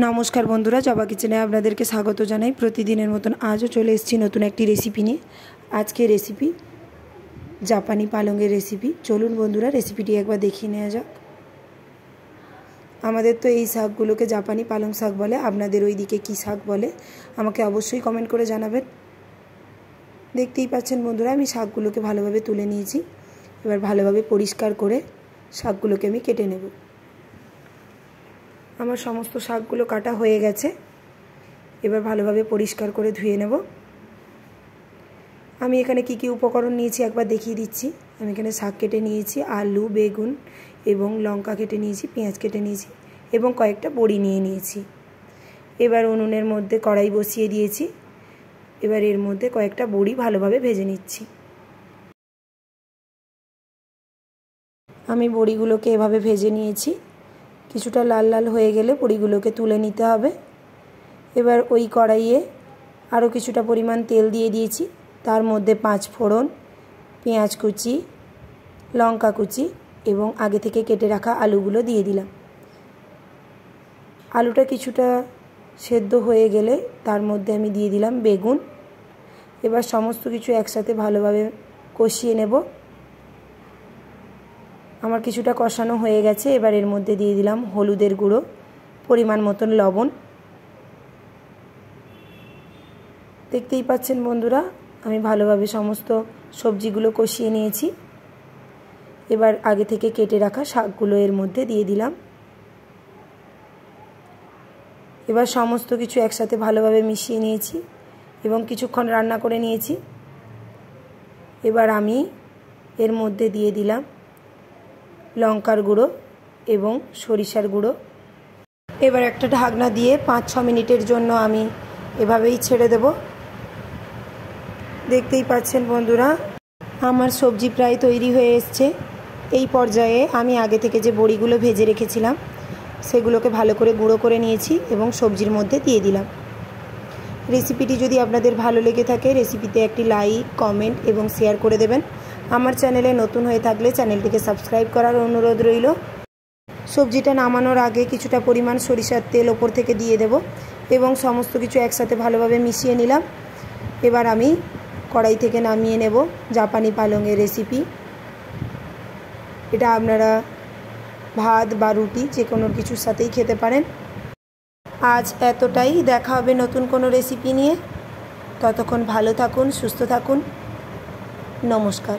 নমস্কার বন্ধুরা, জবা কিচেনে আপনাদেরকে স্বাগত জানাই। প্রতিদিনের মতন আজও চলে এসেছি নতুন একটি রেসিপি নিয়ে। আজকে রেসিপি জাপানি পালংয়ের রেসিপি। চলুন বন্ধুরা রেসিপিটি একবার দেখিয়ে নেওয়া যাক। আমাদের তো এই শাকগুলোকে জাপানি পালং শাক বলে, আপনাদের ওই দিকে কী শাক বলে আমাকে অবশ্যই কমেন্ট করে জানাবেন। দেখতেই পাচ্ছেন বন্ধুরা, আমি শাকগুলোকে ভালোভাবে তুলে নিয়েছি। এবার ভালোভাবে পরিষ্কার করে শাকগুলোকে আমি কেটে নেব। আমার সমস্ত শাকগুলো কাটা হয়ে গেছে। এবার ভালোভাবে পরিষ্কার করে ধুয়ে নেব। আমি এখানে কি কি উপকরণ নিয়েছি একবার দেখিয়ে দিচ্ছি। আমি এখানে শাক কেটে নিয়েছি, আলু, বেগুন এবং লঙ্কা কেটে নিয়েছি, পেঁয়াজ কেটে নিয়েছি এবং কয়েকটা বড়ি নিয়ে নিয়েছি। এবার উনুনের মধ্যে কড়াই বসিয়ে দিয়েছি। এবার এর মধ্যে কয়েকটা বড়ি ভালোভাবে ভেজে নিচ্ছি। আমি বড়িগুলোকে এভাবে ভেজে নিয়েছি। কিছুটা লাল লাল হয়ে গেলে বড়িগুলোকে তুলে নিতে হবে। এবার ওই কড়াইয়ে আরও কিছুটা পরিমাণ তেল দিয়ে দিয়েছি। তার মধ্যে 5 ফোড়ন, পেঁয়াজ কুচি, লঙ্কা কুচি এবং আগে থেকে কেটে রাখা আলুগুলো দিয়ে দিলাম। আলুটা কিছুটা সেদ্ধ হয়ে গেলে তার মধ্যে আমি দিয়ে দিলাম বেগুন। এবার সমস্ত কিছু একসাথে ভালোভাবে কষিয়ে নেব। আমার কিছুটা কষানো হয়ে গেছে। এবার এর মধ্যে দিয়ে দিলাম হলুদের গুঁড়ো, পরিমাণ মতন লবণ। দেখতেই পাচ্ছেন বন্ধুরা, আমি ভালোভাবে সমস্ত সবজিগুলো কষিয়ে নিয়েছি। এবার আগে থেকে কেটে রাখা শাকগুলো এর মধ্যে দিয়ে দিলাম। এবার সমস্ত কিছু একসাথে ভালোভাবে মিশিয়ে নিয়েছি এবং কিছুক্ষণ রান্না করে নিয়েছি। এবার আমি এর মধ্যে দিয়ে দিলাম লঙ্কার গুঁড়ো এবং সরিষার গুঁড়ো। এবার একটা ঢাকনা দিয়ে 5-6 মিনিটের জন্য আমি এভাবেই ছেড়ে দেব। দেখতেই পাচ্ছেন বন্ধুরা, আমার সবজি প্রায় তৈরি হয়ে এসছে। এই পর্যায়ে আমি আগে থেকে যে বড়িগুলো ভেজে রেখেছিলাম সেগুলোকে ভালো করে গুঁড়ো করে নিয়েছি এবং সবজির মধ্যে দিয়ে দিলাম। রেসিপিটি যদি আপনাদের ভালো লেগে থাকে রেসিপিতে একটি লাইক, কমেন্ট এবং শেয়ার করে দেবেন। আমার চ্যানেলে নতুন হয়ে থাকলে চ্যানেলটিকে সাবস্ক্রাইব করার অনুরোধ রইল। সবজিটা নামানোর আগে কিছুটা পরিমাণ সরিষার তেল ওপর থেকে দিয়ে দেব এবং সমস্ত কিছু একসাথে ভালোভাবে মিশিয়ে নিলাম। এবার আমি কড়াই থেকে নামিয়ে নেব জাপানি পালংয়ের রেসিপি। এটা আপনারা ভাত বা রুটি যে কোনো কিছুর সাথেই খেতে পারেন। আজ এতটাই, দেখা হবে নতুন কোনো রেসিপি নিয়ে। ততক্ষণ ভালো থাকুন, সুস্থ থাকুন। নমস্কার।